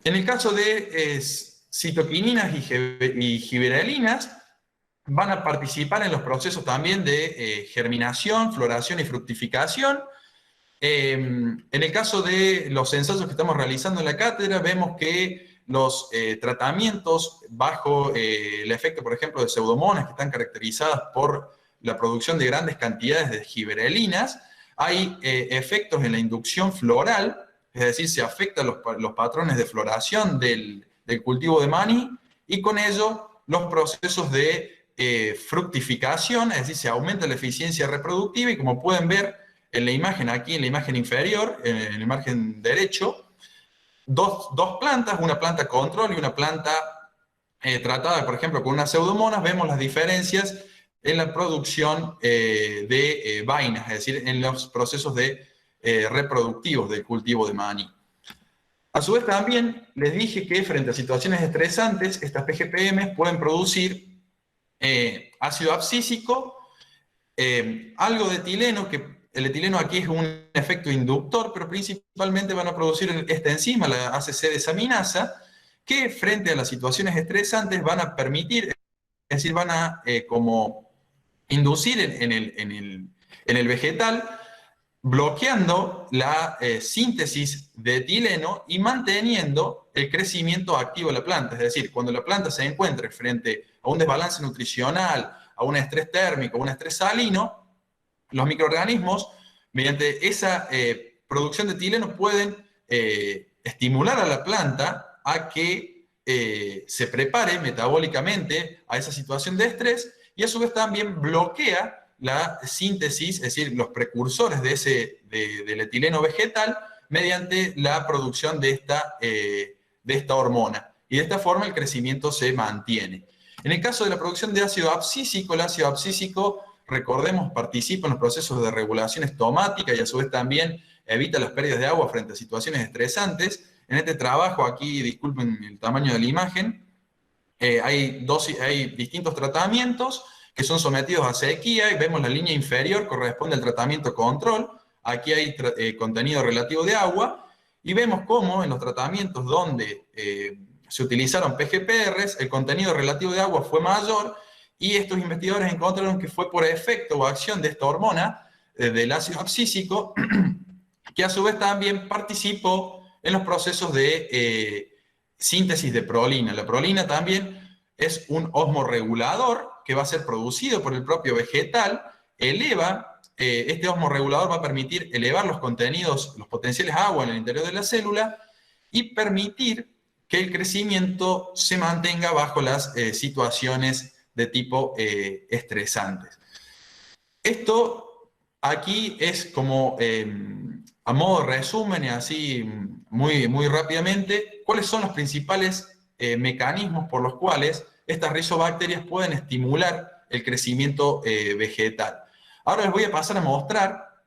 En el caso de citoquininas y gibberelinas, van a participar en los procesos también de germinación, floración y fructificación. En el caso de los ensayos que estamos realizando en la cátedra, vemos que los tratamientos bajo el efecto, por ejemplo, de pseudomonas, que están caracterizadas por la producción de grandes cantidades de gibberelinas, hay efectos en la inducción floral, es decir, se afectan los patrones de floración del cultivo de maní, y con ello los procesos de fructificación, es decir, se aumenta la eficiencia reproductiva, y como pueden ver en la imagen, aquí en la imagen inferior, en el margen derecho, dos plantas, una planta control y una planta tratada, por ejemplo, con unas pseudomonas. Vemos las diferencias en la producción de vainas, es decir, en los procesos reproductivos del cultivo de maní. A su vez también les dije que frente a situaciones estresantes, estas PGPM pueden producir ácido abscísico, algo de etileno, que el etileno aquí es un efecto inductor, pero principalmente van a producir esta enzima, la ACC desaminasa, que frente a las situaciones estresantes van a permitir, es decir, van a como inducir en el vegetal, bloqueando la síntesis de etileno y manteniendo el crecimiento activo de la planta. Es decir, cuando la planta se encuentre frente a un desbalance nutricional, a un estrés térmico, a un estrés salino, los microorganismos, mediante esa producción de etileno, pueden estimular a la planta a que se prepare metabólicamente a esa situación de estrés, y a su vez también bloquea la síntesis, es decir, los precursores del etileno vegetal, mediante la producción de esta hormona. Y de esta forma el crecimiento se mantiene. En el caso de la producción de ácido abscísico, el ácido abscísico, recordemos, participa en los procesos de regulación estomática y a su vez también evita las pérdidas de agua frente a situaciones estresantes. En este trabajo, aquí, disculpen el tamaño de la imagen, hay distintos tratamientos que son sometidos a sequía, y vemos la línea inferior corresponde al tratamiento control. Aquí hay contenido relativo de agua, y vemos cómo en los tratamientos donde se utilizaron PGPRs, el contenido relativo de agua fue mayor, y estos investigadores encontraron que fue por efecto o acción de esta hormona del ácido abscísico, que a su vez también participó en los procesos de síntesis de prolina. La prolina también es un osmorregulador que va a ser producido por el propio vegetal. Este osmorregulador va a permitir elevar los contenidos, los potenciales agua en el interior de la célula, y permitir que el crecimiento se mantenga bajo las situaciones de tipo estresantes. Esto aquí es como, a modo de resumen y así muy rápidamente, cuáles son los principales mecanismos por los cuales estas rizobacterias pueden estimular el crecimiento vegetal. Ahora les voy a pasar a mostrar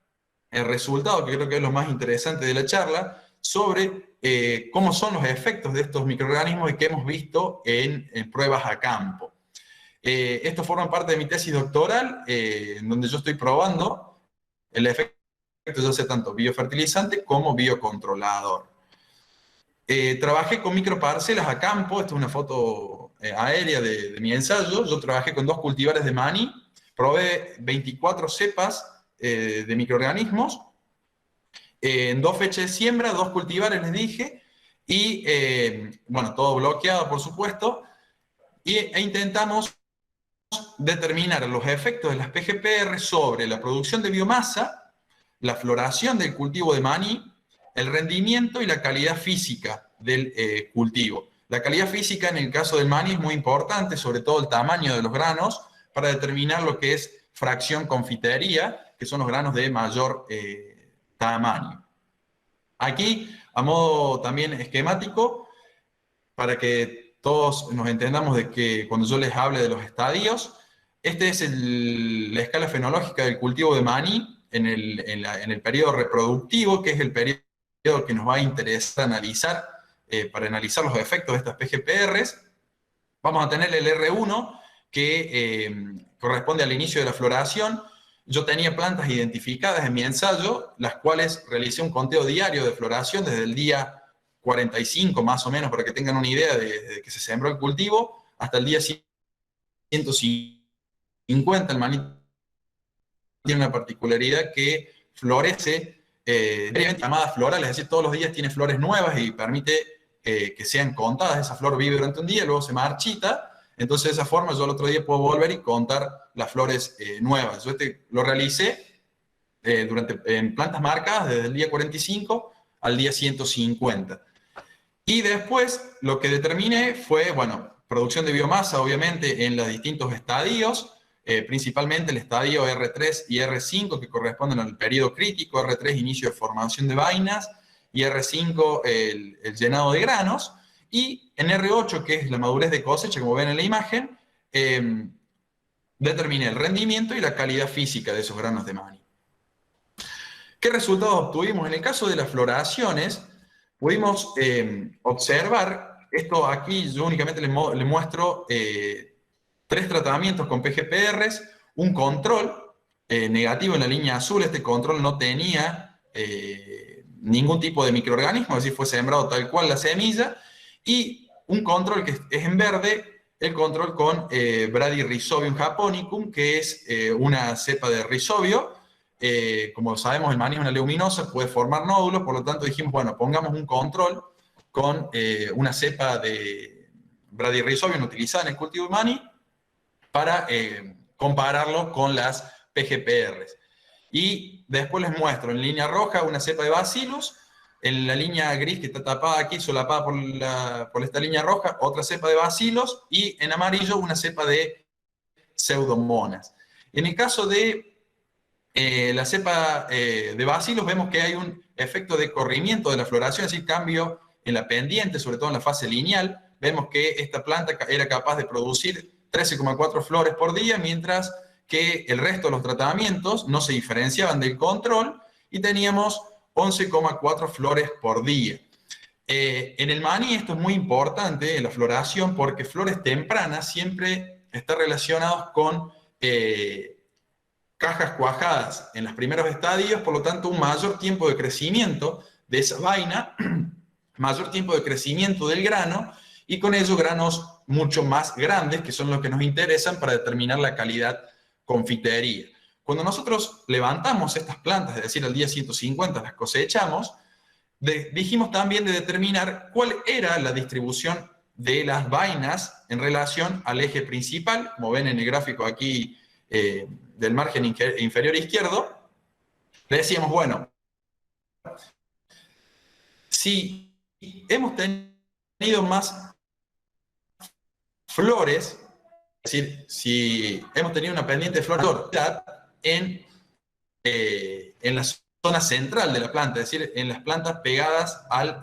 el resultado, que creo que es lo más interesante de la charla, sobre cómo son los efectos de estos microorganismos y que hemos visto en pruebas a campo. Esto forma parte de mi tesis doctoral, en donde yo estoy probando el efecto ya sea tanto biofertilizante como biocontrolador. Trabajé con microparcelas a campo. Esta es una foto aérea de mi ensayo. Yo trabajé con 2 cultivares de maní, probé 24 cepas de microorganismos, en 2 fechas de siembra, 2 cultivares les dije, y bueno, todo bloqueado por supuesto, e intentamos determinar los efectos de las PGPR sobre la producción de biomasa, la floración del cultivo de maní, el rendimiento y la calidad física del cultivo. La calidad física en el caso del maní es muy importante, sobre todo el tamaño de los granos, para determinar lo que es fracción confitería, que son los granos de mayor tamaño. Aquí, a modo también esquemático, para que todos nos entendamos de que cuando yo les hable de los estadios, esta es la escala fenológica del cultivo de maní en el periodo reproductivo, que es el periodo que nos va a interesar analizar para analizar los efectos de estas PGPRs. Vamos a tener el R1, que corresponde al inicio de la floración. Yo tenía plantas identificadas en mi ensayo, las cuales realicé un conteo diario de floración desde el día 45 más o menos, para que tengan una idea de que se sembró el cultivo, hasta el día 150. El maní tiene una particularidad que florece, llamadas florales, es decir, todos los días tiene flores nuevas y permite que sean contadas. Esa flor vive durante un día, luego se marchita. Entonces, de esa forma, yo el otro día puedo volver y contar las flores nuevas. Yo lo realicé en plantas marcadas desde el día 45 al día 150. Y después lo que determiné fue, bueno, producción de biomasa, obviamente, en los distintos estadios, principalmente el estadio R3 y R5, que corresponden al periodo crítico. R3, inicio de formación de vainas, y R5, el llenado de granos. Y en R8, que es la madurez de cosecha, como ven en la imagen, determiné el rendimiento y la calidad física de esos granos de maní. ¿Qué resultados obtuvimos? En el caso de las floraciones, pudimos observar, esto aquí yo únicamente le muestro 3 tratamientos con PGPRs, un control negativo en la línea azul. Este control no tenía ningún tipo de microorganismo, es decir, fue sembrado tal cual la semilla, y un control que es en verde, el control con Bradyrhizobium japonicum, que es una cepa de rhizobio. Como sabemos, el maní es una leguminosa, puede formar nódulos, por lo tanto dijimos, bueno, pongamos un control con una cepa de Bradyrhizobium utilizada en el cultivo de maní para compararlo con las PGPRs. Y después les muestro en línea roja una cepa de Bacillus, en la línea gris que está tapada aquí, solapada por esta línea roja, otra cepa de Bacillus, y en amarillo una cepa de Pseudomonas. En el caso de la cepa de Bacillus, vemos que hay un efecto de corrimiento de la floración, es decir, cambio en la pendiente, sobre todo en la fase lineal. Vemos que esta planta era capaz de producir 13,4 flores por día, mientras que el resto de los tratamientos no se diferenciaban del control y teníamos 11,4 flores por día. En el maní esto es muy importante, en la floración, porque flores tempranas siempre están relacionadas con cajas cuajadas en los primeros estadios, por lo tanto un mayor tiempo de crecimiento de esa vaina, mayor tiempo de crecimiento del grano, y con ello granos mucho más grandes, que son los que nos interesan para determinar la calidad confitería. Cuando nosotros levantamos estas plantas, es decir, al día 150 las cosechamos, dijimos también de determinar cuál era la distribución de las vainas en relación al eje principal. Como ven en el gráfico aquí del margen inferior izquierdo, le decíamos, bueno, si hemos tenido más flores, es decir, si hemos tenido una pendiente de flor en la zona central de la planta, es decir, en las plantas pegadas al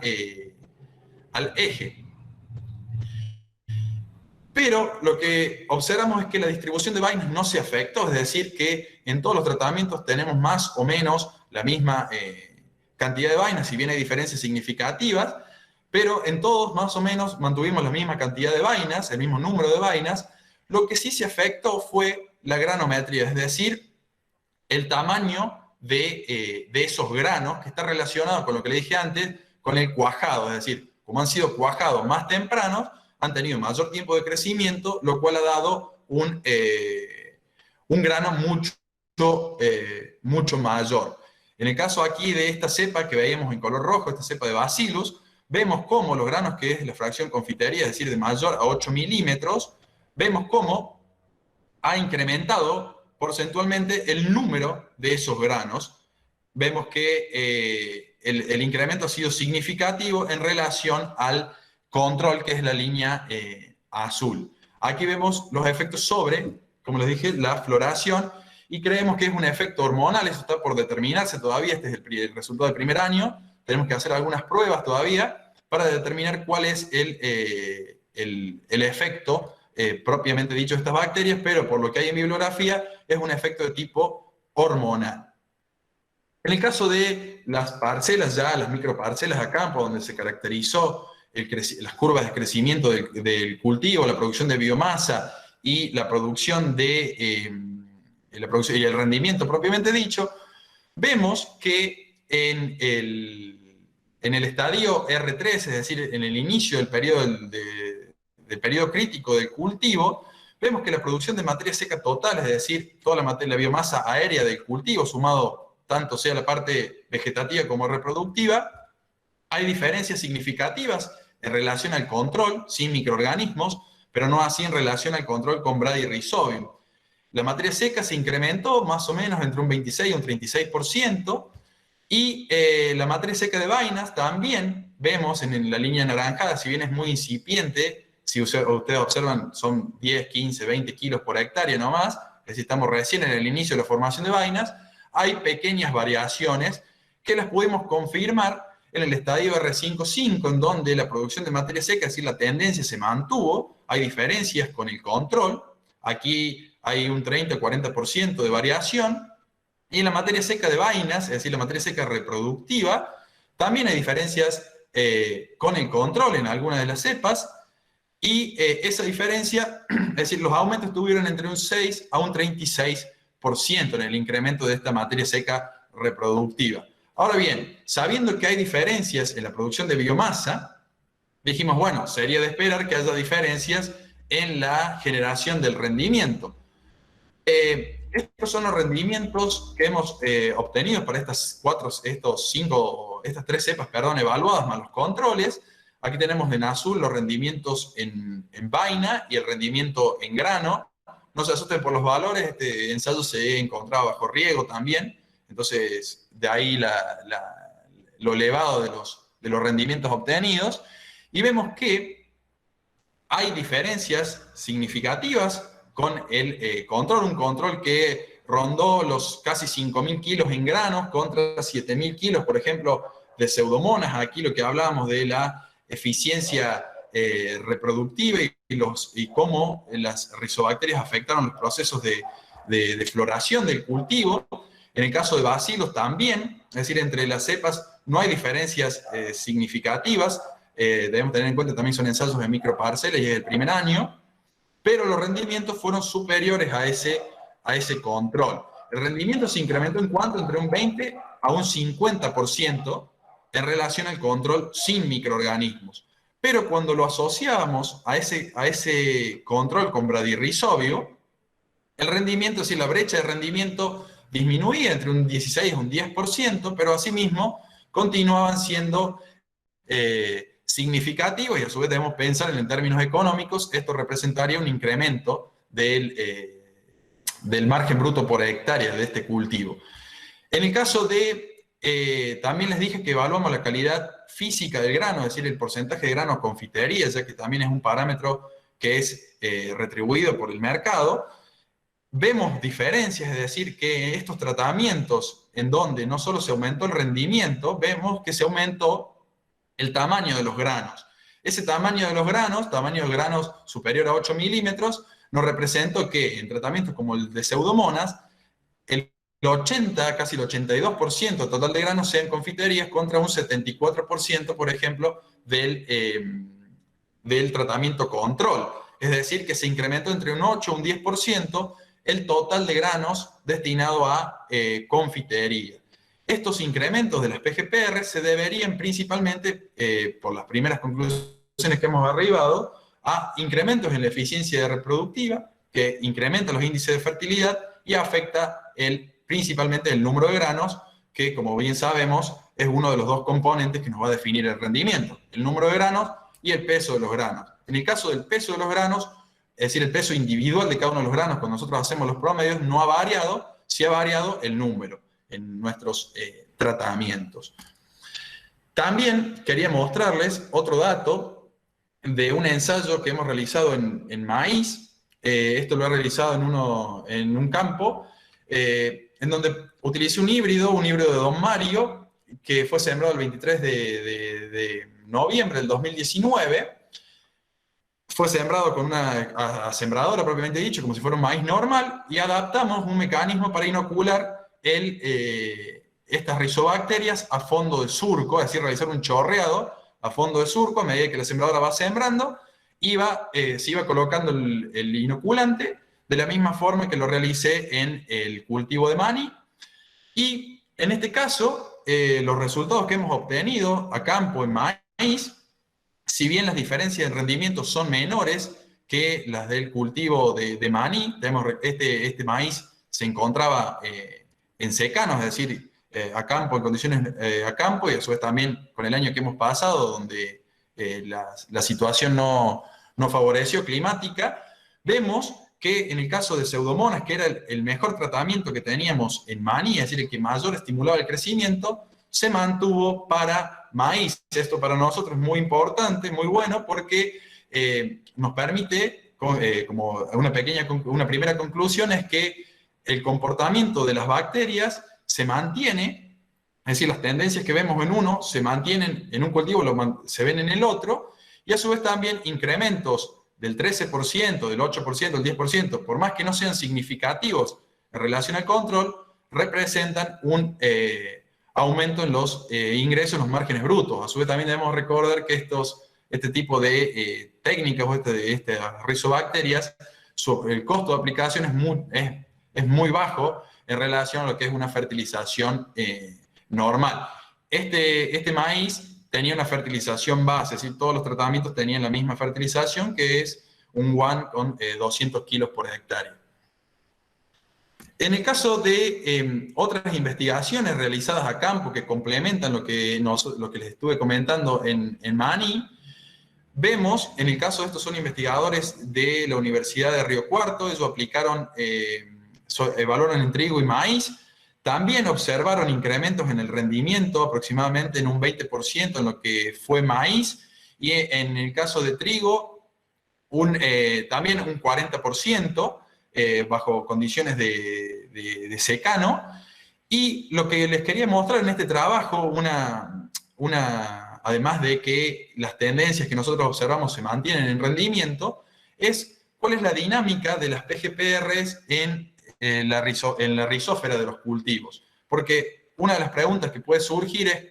eje. Pero lo que observamos es que la distribución de vainas no se afectó, es decir, que en todos los tratamientos tenemos más o menos la misma cantidad de vainas, si bien hay diferencias significativas, pero en todos más o menos mantuvimos la misma cantidad de vainas, el mismo número de vainas. Lo que sí se afectó fue la granometría, es decir, el tamaño de esos granos, que está relacionado con lo que le dije antes, con el cuajado, es decir, como han sido cuajados más tempranos, han tenido mayor tiempo de crecimiento, lo cual ha dado un grano mucho mayor. En el caso aquí de esta cepa que veíamos en color rojo, esta cepa de Bacillus, vemos cómo los granos, que es la fracción confitería, es decir, de mayor a 8 milímetros, vemos cómo ha incrementado porcentualmente el número de esos granos. Vemos que el incremento ha sido significativo en relación al control, que es la línea azul. Aquí vemos los efectos sobre, como les dije, la floración, y creemos que es un efecto hormonal. Eso está por determinarse todavía. Este es el resultado del primer año. Tenemos que hacer algunas pruebas todavía para determinar cuál es el efecto propiamente dicho de estas bacterias, pero por lo que hay en bibliografía es un efecto de tipo hormonal. En el caso de las parcelas, ya las microparcelas a campo, donde se caracterizó las curvas de crecimiento del cultivo, la producción de biomasa y la producción y el rendimiento propiamente dicho, vemos que en En el estadio R3, es decir, en el inicio del periodo crítico del cultivo, vemos que la producción de materia seca total, es decir, toda la biomasa aérea del cultivo, sumado tanto sea la parte vegetativa como reproductiva, hay diferencias significativas en relación al control sin microorganismos, pero no así en relación al control con Bradyrhizobium. La materia seca se incrementó más o menos entre un 26 y un 36%, y la materia seca de vainas también vemos en la línea anaranjada, si bien es muy incipiente, si ustedes observan son 10, 15, 20 kilos por hectárea nomás, es decir, estamos recién en el inicio de la formación de vainas, hay pequeñas variaciones que las pudimos confirmar en el estadio R5.5, en donde la producción de materia seca, es decir, la tendencia se mantuvo, hay diferencias con el control, aquí hay un 30-40% de variación, y en la materia seca de vainas, es decir, la materia seca reproductiva, también hay diferencias con el control en algunas de las cepas, y esa diferencia, es decir, los aumentos tuvieron entre un 6 a un 36% en el incremento de esta materia seca reproductiva. Ahora bien, sabiendo que hay diferencias en la producción de biomasa, dijimos, bueno, sería de esperar que haya diferencias en la generación del rendimiento. Estos son los rendimientos que hemos obtenido para estas tres cepas, evaluadas más los controles. Aquí tenemos en azul los rendimientos en vaina y el rendimiento en grano. No se asusten por los valores, este ensayo se encontraba bajo riego también, entonces de ahí lo elevado de los rendimientos obtenidos. Y vemos que hay diferencias significativas con el control, un control que rondó los casi 5.000 kilos en granos contra 7.000 kilos, por ejemplo, de pseudomonas. Aquí lo que hablábamos de la eficiencia reproductiva y cómo las rizobacterias afectaron los procesos de floración del cultivo. En el caso de bacilos también, es decir, entre las cepas no hay diferencias significativas. Debemos tener en cuenta también son ensayos de microparcelas y es el primer año, pero los rendimientos fueron superiores a ese control. El rendimiento se incrementó en cuanto entre un 20 a un 50% en relación al control sin microorganismos. Pero cuando lo asociábamos a ese control con Bradyrhizobio, el rendimiento, es decir, la brecha de rendimiento disminuía entre un 16 y un 10%, pero asimismo continuaban siendo significativos, y a su vez debemos pensar en términos económicos, esto representaría un incremento del margen bruto por hectárea de este cultivo. En el caso también les dije que evaluamos la calidad física del grano, es decir, el porcentaje de grano a confitería, ya que también es un parámetro que es retribuido por el mercado. Vemos diferencias, es decir, que estos tratamientos en donde no solo se aumentó el rendimiento, vemos que se aumentó el tamaño de los granos. Ese tamaño de granos superior a 8 milímetros, nos representó que en tratamientos como el de pseudomonas, el 80, casi el 82% total de granos sean confiterías contra un 74%, por ejemplo, del tratamiento control. Es decir, que se incrementó entre un 8 y un 10% el total de granos destinado a confitería. Estos incrementos de las PGPR se deberían principalmente, por las primeras conclusiones que hemos arribado, a incrementos en la eficiencia reproductiva, que incrementa los índices de fertilidad y afecta principalmente el número de granos, que como bien sabemos es uno de los dos componentes que nos va a definir el rendimiento, el número de granos y el peso de los granos. En el caso del peso de los granos, es decir, el peso individual de cada uno de los granos, cuando nosotros hacemos los promedios, no ha variado, sí ha variado el número en nuestros tratamientos. También quería mostrarles otro dato de un ensayo que hemos realizado en maíz. Esto lo he realizado en un campo en donde utilicé un híbrido de Don Mario, que fue sembrado el 23 de noviembre del 2019. Fue sembrado con una sembradora, propiamente dicho, como si fuera un maíz normal, y adaptamos un mecanismo para inocular estas rizobacterias a fondo de surco, es decir, realizar un chorreado a fondo de surco. A medida que la sembradora va sembrando, se iba colocando el inoculante de la misma forma que lo realicé en el cultivo de maní. Y En este caso, los resultados que hemos obtenido a campo en maíz, si bien las diferencias de rendimiento son menores que las del cultivo de maní, este maíz se encontraba en secano, es decir, a campo, en condiciones a campo, y a su vez también con el año que hemos pasado, donde la situación no favoreció climática, vemos que en el caso de Pseudomonas, que era el mejor tratamiento que teníamos en maní, es decir, el que mayor estimulaba el crecimiento, se mantuvo para maíz. Esto para nosotros es muy importante, muy bueno, porque nos permite, como una primera conclusión, es que el comportamiento de las bacterias se mantiene, es decir, las tendencias que vemos en uno se mantienen en un cultivo, se ven en el otro, y a su vez también incrementos del 13%, del 8%, del 10%, por más que no sean significativos en relación al control, representan un aumento en los ingresos en los márgenes brutos. A su vez también debemos recordar que este tipo de técnicas o estas rizobacterias, el costo de aplicación es muy bajo en relación a lo que es una fertilización normal. Este maíz tenía una fertilización base, es decir, todos los tratamientos tenían la misma fertilización, que es un WAN con 200 kilos por hectárea. En el caso de otras investigaciones realizadas a campo que complementan lo que les estuve comentando en maní, vemos, en el caso de estos son investigadores de la Universidad de Río Cuarto, ellos evaluaron en trigo y maíz, también observaron incrementos en el rendimiento, aproximadamente en un 20% en lo que fue maíz, y en el caso de trigo, también un 40%, bajo condiciones de secano. Y lo que les quería mostrar en este trabajo, además de que las tendencias que nosotros observamos se mantienen en rendimiento, es cuál es la dinámica de las PGPRs en la rizósfera de los cultivos. Porque una de las preguntas que puede surgir es,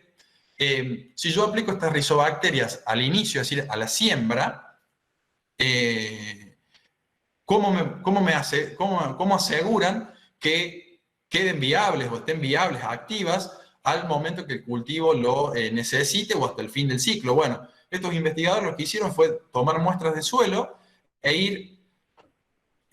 si yo aplico estas rizobacterias al inicio, es decir, a la siembra, ¿cómo aseguran que queden viables o estén viables, activas, al momento que el cultivo lo necesite o hasta el fin del ciclo? Bueno, estos investigadores lo que hicieron fue tomar muestras de suelo e ir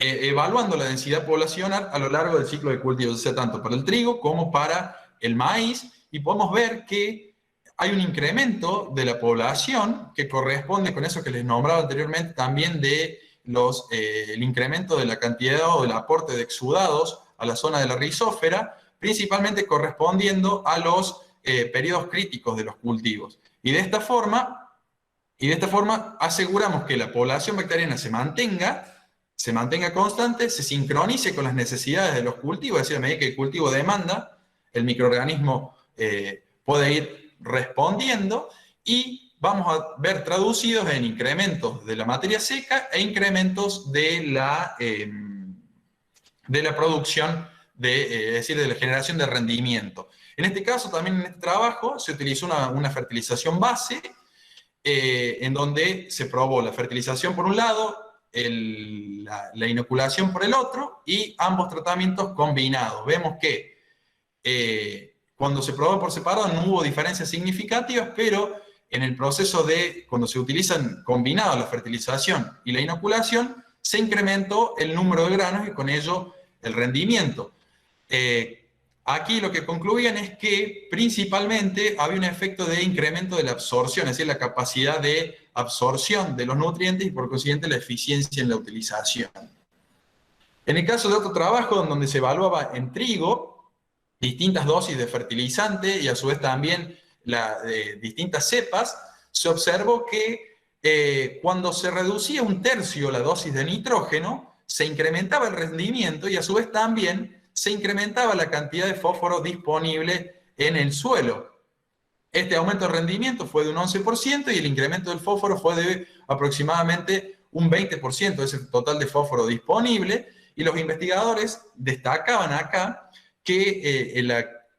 evaluando la densidad poblacional a lo largo del ciclo de cultivo, o sea, tanto para el trigo como para el maíz, y podemos ver que hay un incremento de la población que corresponde con eso que les nombraba anteriormente, también de el incremento de la cantidad o del aporte de exudados a la zona de la rizósfera, principalmente correspondiendo a los periodos críticos de los cultivos. Y de esta forma aseguramos que la población bacteriana se mantenga constante, se sincronice con las necesidades de los cultivos, es decir, a medida que el cultivo demanda, el microorganismo puede ir respondiendo, y vamos a ver traducidos en incrementos de la materia seca e incrementos de la producción, es decir, de la generación de rendimiento. En este caso, también en este trabajo, se utilizó una fertilización base, en donde se probó la fertilización por un lado, la inoculación por el otro, y ambos tratamientos combinados. Vemos que cuando se probó por separado no hubo diferencias significativas, pero en el proceso cuando se utilizan combinados la fertilización y la inoculación, se incrementó el número de granos y con ello el rendimiento. Aquí lo que concluían es que principalmente había un efecto de incremento de la absorción, es decir, la capacidad de absorción de los nutrientes y por consiguiente la eficiencia en la utilización. En el caso de otro trabajo donde se evaluaba en trigo distintas dosis de fertilizante y a su vez también distintas cepas, se observó que cuando se reducía un tercio la dosis de nitrógeno, se incrementaba el rendimiento y a su vez también se incrementaba la cantidad de fósforo disponible en el suelo. Este aumento de rendimiento fue de un 11% y el incremento del fósforo fue de aproximadamente un 20% de ese total de fósforo disponible, y los investigadores destacaban acá que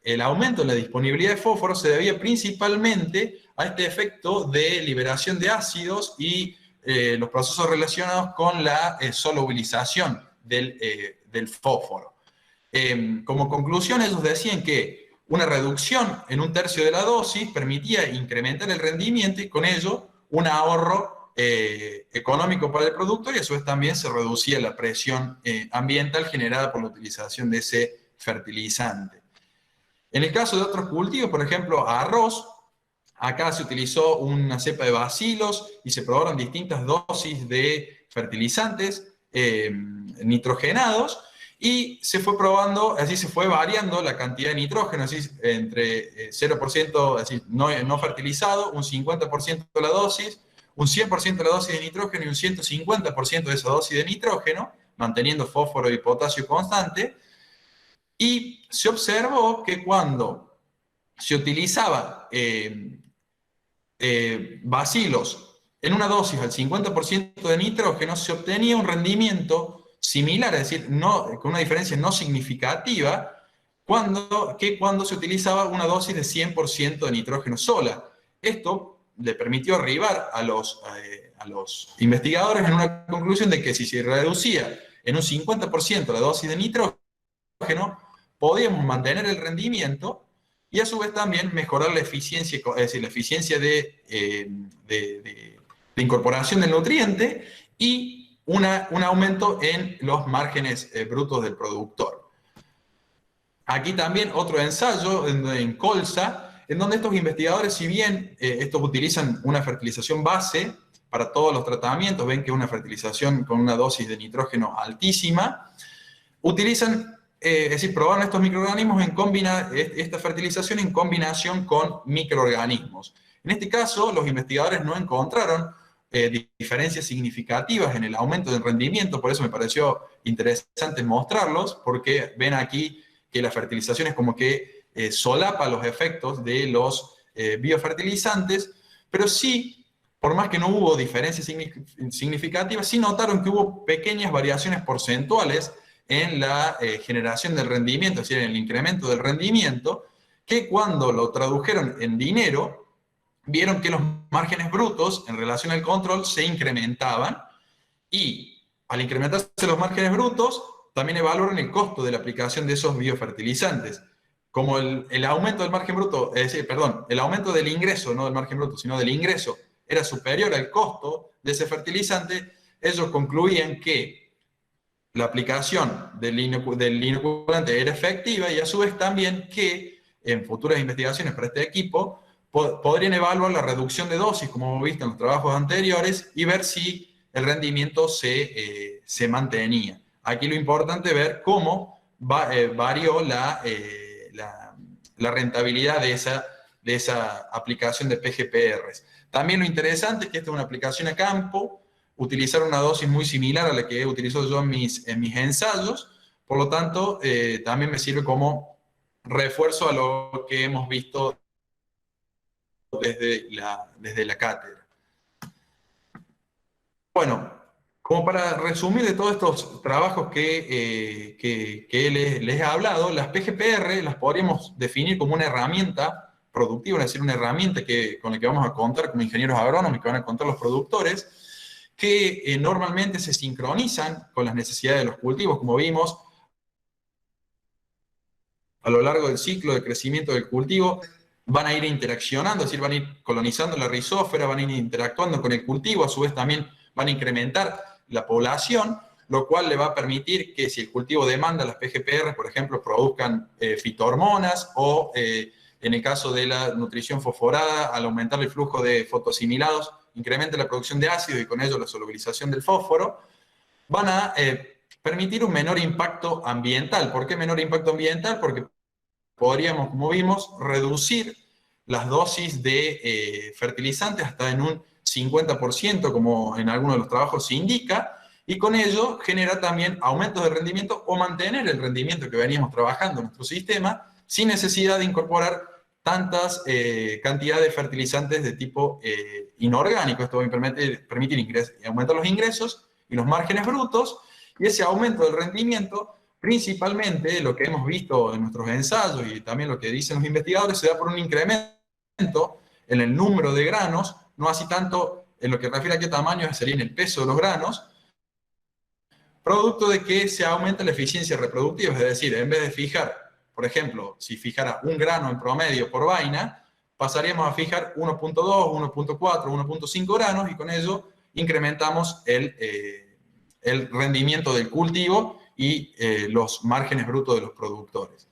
el aumento en la disponibilidad de fósforo se debía principalmente a este efecto de liberación de ácidos y los procesos relacionados con la solubilización del fósforo. Como conclusión, ellos decían que una reducción en un tercio de la dosis permitía incrementar el rendimiento y con ello un ahorro económico para el productor y a su vez también se reducía la presión ambiental generada por la utilización de ese fertilizante. En el caso de otros cultivos, por ejemplo, arroz, acá se utilizó una cepa de bacilos y se probaron distintas dosis de fertilizantes nitrogenados y se fue probando, así se fue variando la cantidad de nitrógeno, así entre 0%, así, no fertilizado, un 50% de la dosis, un 100% de la dosis de nitrógeno y un 150% de esa dosis de nitrógeno, manteniendo fósforo y potasio constante. Y se observó que cuando se utilizaba bacilos en una dosis al 50% de nitrógeno, se obtenía un rendimiento similar, es decir, con una diferencia no significativa, que cuando se utilizaba una dosis de 100% de nitrógeno sola. Esto le permitió arribar a los investigadores en una conclusión de que si se reducía en un 50% la dosis de nitrógeno, podíamos mantener el rendimiento y a su vez también mejorar la eficiencia, es decir, la eficiencia de incorporación del nutriente y un aumento en los márgenes brutos del productor. Aquí también otro ensayo en colza, en donde estos investigadores, si bien estos utilizan una fertilización base para todos los tratamientos, ven que es una fertilización con una dosis de nitrógeno altísima, utilizan, es decir, probaron estos microorganismos esta fertilización en combinación con microorganismos. En este caso, los investigadores no encontraron diferencias significativas en el aumento del rendimiento, por eso me pareció interesante mostrarlos, porque ven aquí que la fertilización es como que solapa los efectos de los biofertilizantes, pero sí, por más que no hubo diferencias significativas, sí notaron que hubo pequeñas variaciones porcentuales en la generación del rendimiento, es decir, en el incremento del rendimiento, que cuando lo tradujeron en dinero, vieron que los márgenes brutos en relación al control se incrementaban y al incrementarse los márgenes brutos, también evaluaron el costo de la aplicación de esos biofertilizantes. Como el aumento del margen bruto, es decir, perdón, el aumento del ingreso, no del margen bruto, sino del ingreso, era superior al costo de ese fertilizante, ellos concluían que la aplicación del inoculante era efectiva y a su vez también que en futuras investigaciones para este equipo podrían evaluar la reducción de dosis, como hemos visto en los trabajos anteriores, y ver si el rendimiento se mantenía. Aquí lo importante es ver cómo varió la rentabilidad de esa aplicación de PGPRs. También lo interesante es que esta es una aplicación a campo, utilizar una dosis muy similar a la que he utilizado yo en mis ensayos, por lo tanto, también me sirve como refuerzo a lo que hemos visto desde la cátedra. Bueno, como para resumir de todos estos trabajos que les he hablado, las PGPR las podríamos definir como una herramienta productiva, es decir, una herramienta con la que vamos a contar como ingenieros agrónomos, que van a contar los productores, que normalmente se sincronizan con las necesidades de los cultivos, como vimos, a lo largo del ciclo de crecimiento del cultivo, van a ir interaccionando, es decir, van a ir colonizando la rizósfera, van a ir interactuando con el cultivo, a su vez también van a incrementar la población, lo cual le va a permitir que si el cultivo demanda las PGPR, por ejemplo, produzcan fitohormonas o en el caso de la nutrición fosforada, al aumentar el flujo de fotoasimilados, incrementa la producción de ácido y con ello la solubilización del fósforo, van a permitir un menor impacto ambiental. ¿Por qué menor impacto ambiental? Porque podríamos, como vimos, reducir las dosis de fertilizantes hasta en un 50%, como en algunos de los trabajos se indica, y con ello genera también aumentos de rendimiento o mantener el rendimiento que veníamos trabajando en nuestro sistema sin necesidad de incorporar tantas cantidades de fertilizantes de tipo inorgánico. Esto va a permitir aumentar los ingresos y los márgenes brutos, y ese aumento del rendimiento, principalmente lo que hemos visto en nuestros ensayos y también lo que dicen los investigadores, se da por un incremento en el número de granos, no así tanto en lo que refiere a qué tamaño sería en el peso de los granos, producto de que se aumenta la eficiencia reproductiva, es decir, en vez de fijar por ejemplo, si fijara un grano en promedio por vaina, pasaríamos a fijar 1.2, 1.4, 1.5 granos y con ello incrementamos el rendimiento del cultivo y los márgenes brutos de los productores.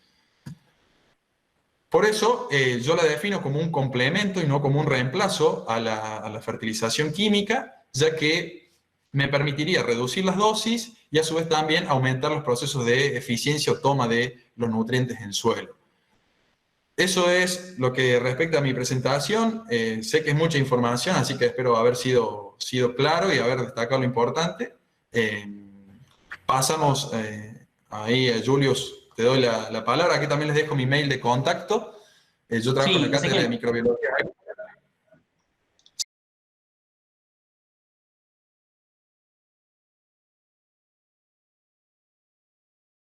Por eso yo la defino como un complemento y no como un reemplazo a la fertilización química, ya que me permitiría reducir las dosis y a su vez también aumentar los procesos de eficiencia o toma de los nutrientes en suelo. Eso es lo que respecta a mi presentación. Sé que es mucha información, así que espero haber sido claro y haber destacado lo importante. Pasamos ahí a Julius, te doy la palabra. Aquí también les dejo mi mail de contacto. Yo trabajo en la Sí, cátedra de Ezequiel. microbiología.